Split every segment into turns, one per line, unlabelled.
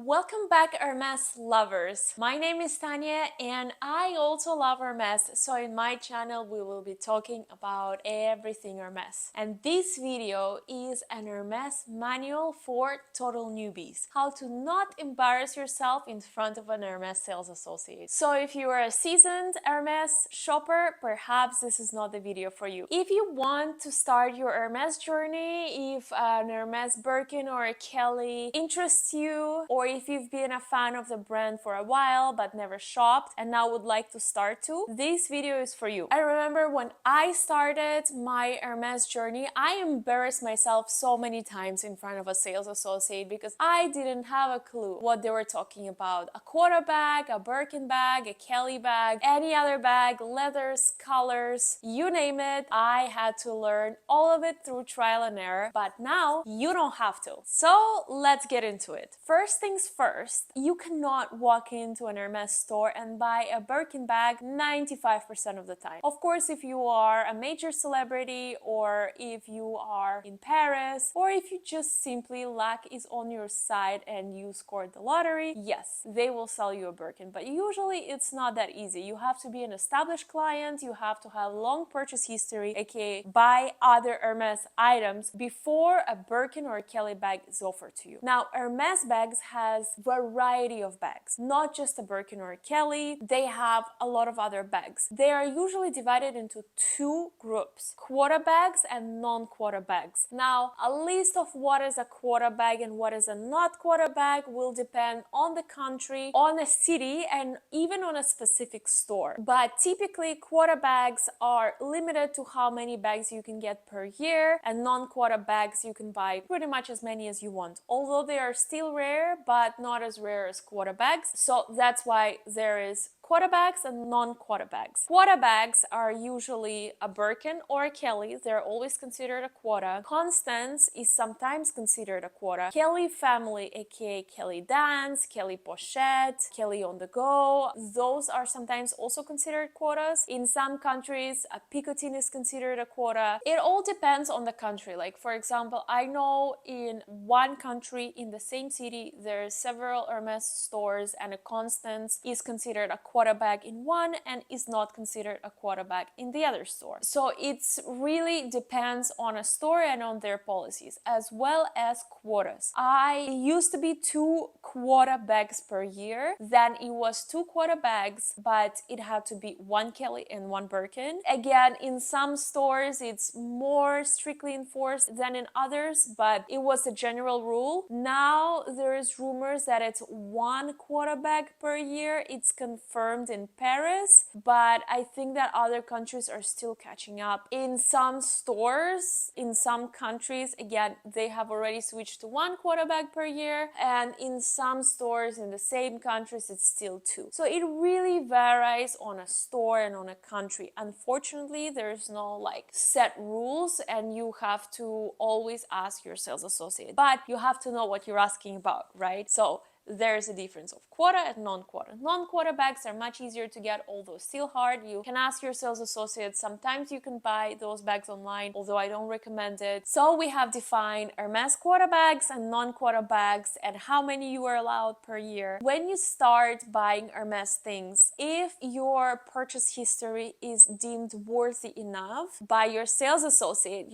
Welcome back, Hermes lovers. My name is Tanya and I also love Hermes, so in my channel we will be talking about everything Hermes. And this video is an Hermes manual for total newbies. How to not embarrass yourself in front of an Hermes sales associate. So if you are a seasoned Hermes shopper, perhaps this is not the video for you. If you want to start your Hermes journey, if an Hermes Birkin or a Kelly interests you, or if you've been a fan of the brand for a while but never shopped and now would like to start to, this video is for you. I remember when I started my Hermes journey, I embarrassed myself so many times in front of a sales associate because I didn't have a clue what they were talking about. A quota bag, a Birkin bag, a Kelly bag, any other bag, leathers, colors, you name it. I had to learn all of it through trial and error, but now you don't have to. So let's get into it. First things first, you cannot walk into an Hermes store and buy a Birkin bag 95% of the time. Of course, if you are a major celebrity, or if you are in Paris, or if you just simply luck is on your side and you scored the lottery, yes, they will sell you a Birkin, but usually it's not that easy. You have to be an established client, you have to have long purchase history, aka buy other Hermes items before a Birkin or a Kelly bag is offered to you. Now, Hermes bags has variety of bags, not just a Birkin or a Kelly. They have a lot of other bags. They are usually divided into two groups: quota bags and non-quota bags. Now, a list of what is a quota bag and what is a not quota bag will depend on the country, on a city, and even on a specific store. But typically, quota bags are limited to how many bags you can get per year, and non-quota bags you can buy pretty much as many as you want, although they are still rare, but not as rare as quota bags. So that's why there is quota bags and non-quota bags. Quota bags are usually a Birkin or a Kelly. They're always considered a quota. Constance is sometimes considered a quota. Kelly family, aka Kelly Dance, Kelly Pochette, Kelly on the Go, those are sometimes also considered quotas. In some countries, a Picotin is considered a quota. It all depends on the country. Like, for example, I know in one country in the same city, there's several Hermes stores, and a Constance is considered a quota bag in one and is not considered a quota bag in the other store. So it's really depends on a store and on their policies, as well as quotas. I used to be 2 quota bags per year, then it was 2 quota bags, but it had to be 1 Kelly and 1 Birkin. Again, in some stores it's more strictly enforced than in others, but it was a general rule. Now there is rumors that it's 1 quota bag per year. It's confirmed in Paris, but I think that other countries are still catching up. In some stores, in some countries, again, they have already switched to 1 quota bag per year, and in some stores in the same countries it's still 2. So it really varies on a store and on a country. Unfortunately, there's no like set rules, and you have to always ask your sales associate, but you have to know what you're asking about, right? So there's a difference of quota and non-quota. Non-quota bags are much easier to get, although still hard. You can ask your sales associate. Sometimes you can buy those bags online, although I don't recommend it. So we have defined Hermes quota bags and non-quota bags and how many you are allowed per year. When you start buying Hermes things, if your purchase history is deemed worthy enough by your sales associate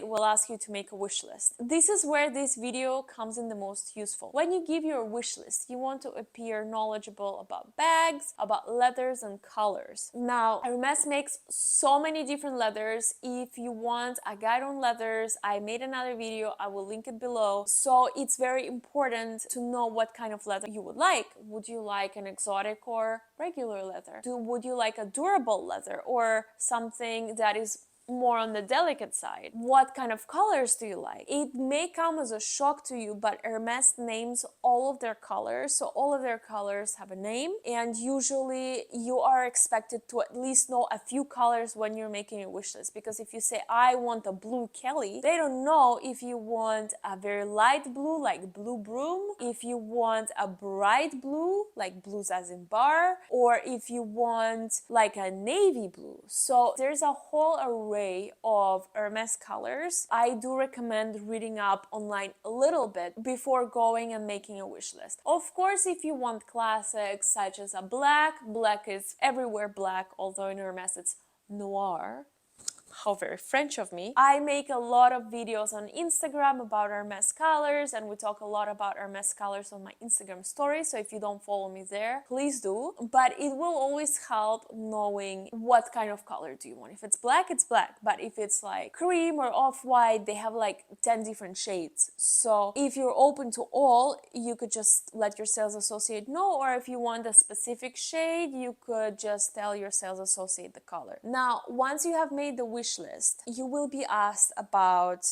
will ask you to make a wish list. This is where this video comes in the most useful. When you give your wish list, you want to appear knowledgeable about bags, about leathers and colors. Now, Hermes makes so many different leathers. If you want a guide on leathers, I made another video, I will link it below. So it's very important to know what kind of leather you would like. Would you like an exotic or regular leather? Would you like a durable leather or something that is more on the delicate side? What kind of colors do you like? It may come as a shock to you, but Hermes names all of their colors. So all of their colors have a name, and usually you are expected to at least know a few colors when you're making your wish list, because if you say I want a blue Kelly, they don't know if you want a very light blue like blue broom, if you want a bright blue like blues as in bar, or if you want like a navy blue. So there's a whole array way of Hermes colors, I do recommend reading up online a little bit before going and making a wish list. Of course, if you want classics such as a black is everywhere black, although in Hermes it's noir. How very French of me. I make a lot of videos on Instagram about Hermes colors, and we talk a lot about Hermes colors on my Instagram story, so if you don't follow me there, please do. But it will always help knowing what kind of color do you want. If it's black, it's black, but if it's like cream or off-white, they have like 10 different shades. So if you're open to all, you could just let your sales associate know, or if you want a specific shade, you could just tell your sales associate the color. Now, once you have made the wish list, you will be asked about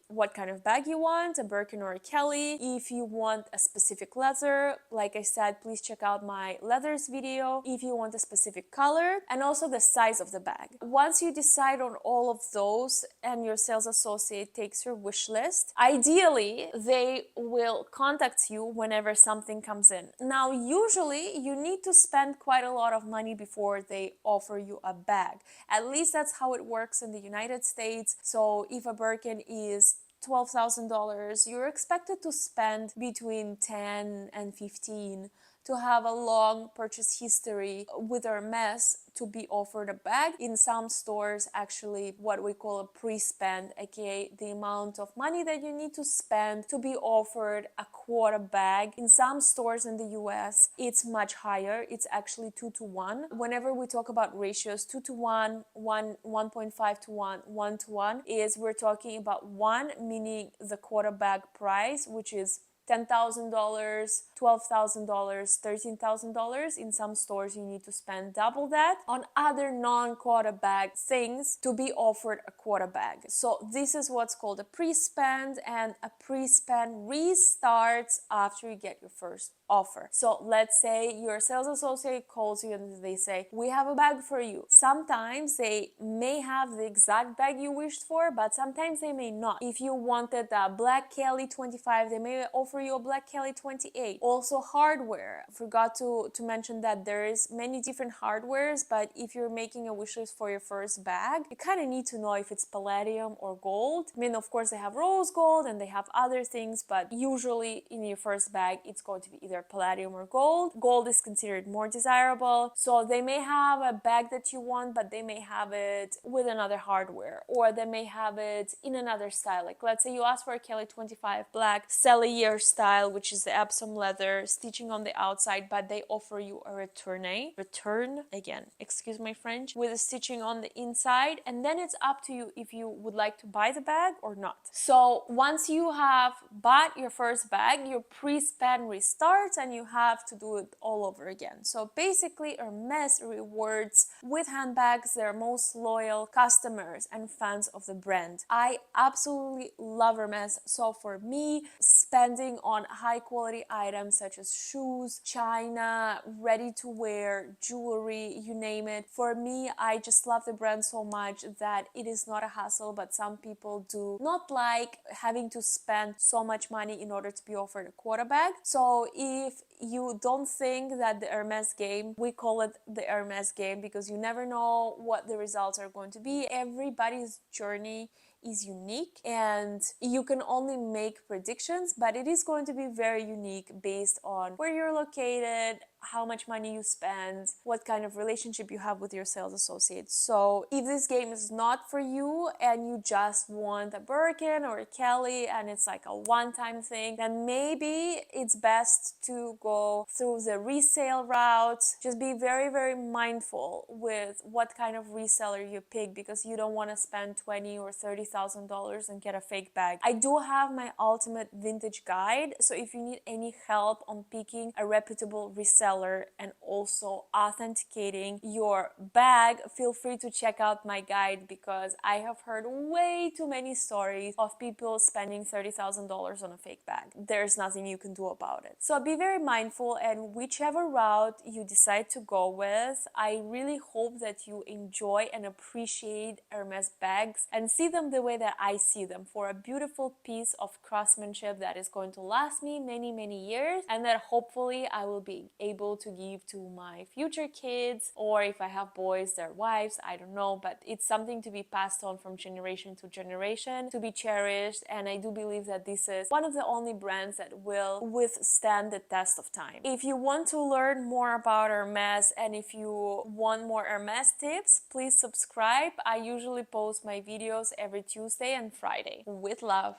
what kind of bag you want, a Birkin or a Kelly. If you want a specific leather, like I said, please check out my leathers video. If you want a specific color, and also the size of the bag. Once you decide on all of those and your sales associate takes your wish list, ideally they will contact you whenever something comes in. Now, usually you need to spend quite a lot of money before they offer you a bag. At least that's how it works in the United States. So if a Birkin is $12,000, you're expected to spend between 10 and 15 to have a long purchase history with Hermes to be offered a bag. In some stores, actually what we call a pre-spend, aka the amount of money that you need to spend to be offered a quota bag. In some stores in the US, it's much higher. It's actually 2 to 1. Whenever we talk about ratios, 2 to 1, 1.5 to 1, 1 to 1, is we're talking about 1, meaning the quota bag price, which is $10,000, $12,000, $13,000. In some stores, you need to spend double that on other non-quota bag things to be offered a quota bag. So this is what's called a pre-spend, and a pre-spend restarts after you get your first offer. So let's say your sales associate calls you and they say, we have a bag for you. Sometimes they may have the exact bag you wished for, but sometimes they may not. If you wanted a black Kelly 25, they may offer you a black Kelly 28. Also hardware. Forgot to mention that there is many different hardwares, but if you're making a wish list for your first bag, you kind of need to know if it's palladium or gold. I mean, of course they have rose gold and they have other things, but usually in your first bag, it's going to be either palladium or gold. Gold is considered more desirable. So they may have a bag that you want, but they may have it with another hardware, or they may have it in another style. Like let's say you ask for a Kelly 25 black Cellier style, which is the Epsom leather, stitching on the outside, but they offer you a return, again, excuse my French, with a stitching on the inside. And then it's up to you if you would like to buy the bag or not. So once you have bought your first bag, your pre-spend restarts and you have to do it all over again. So basically, Hermes rewards with handbags their most loyal customers and fans of the brand. I absolutely love Hermes. So for me, spending on high quality items such as shoes, china, ready to wear, jewelry, you name it. For me, I just love the brand so much that it is not a hassle, but some people do not like having to spend so much money in order to be offered a quota bag. So if you don't think that the Hermes game, we call it the Hermes game because you never know what the results are going to be. Everybody's journey is unique and you can only make predictions, but it is going to be very unique based on where you're located, how much money you spend, what kind of relationship you have with your sales associates. So if this game is not for you and you just want a Birkin or a Kelly and it's like a one-time thing, then maybe it's best to go through the resale route. Just be very, very mindful with what kind of reseller you pick because you don't want to spend $20,000 or $30,000 and get a fake bag. I do have my ultimate vintage guide, so if you need any help on picking a reputable reseller and also authenticating your bag, feel free to check out my guide because I have heard way too many stories of people spending $30,000 on a fake bag. There's nothing you can do about it. So be very mindful, and whichever route you decide to go with, I really hope that you enjoy and appreciate Hermes bags and see them the way that I see them, for a beautiful piece of craftsmanship that is going to last me many, many years, and that hopefully I will be able able to give to my future kids, or if I have boys, their wives, I don't know, but it's something to be passed on from generation to generation, to be cherished, and I do believe that this is one of the only brands that will withstand the test of time. If you want to learn more about Hermes and if you want more Hermes tips, please subscribe. I usually post my videos every Tuesday and Friday. With love.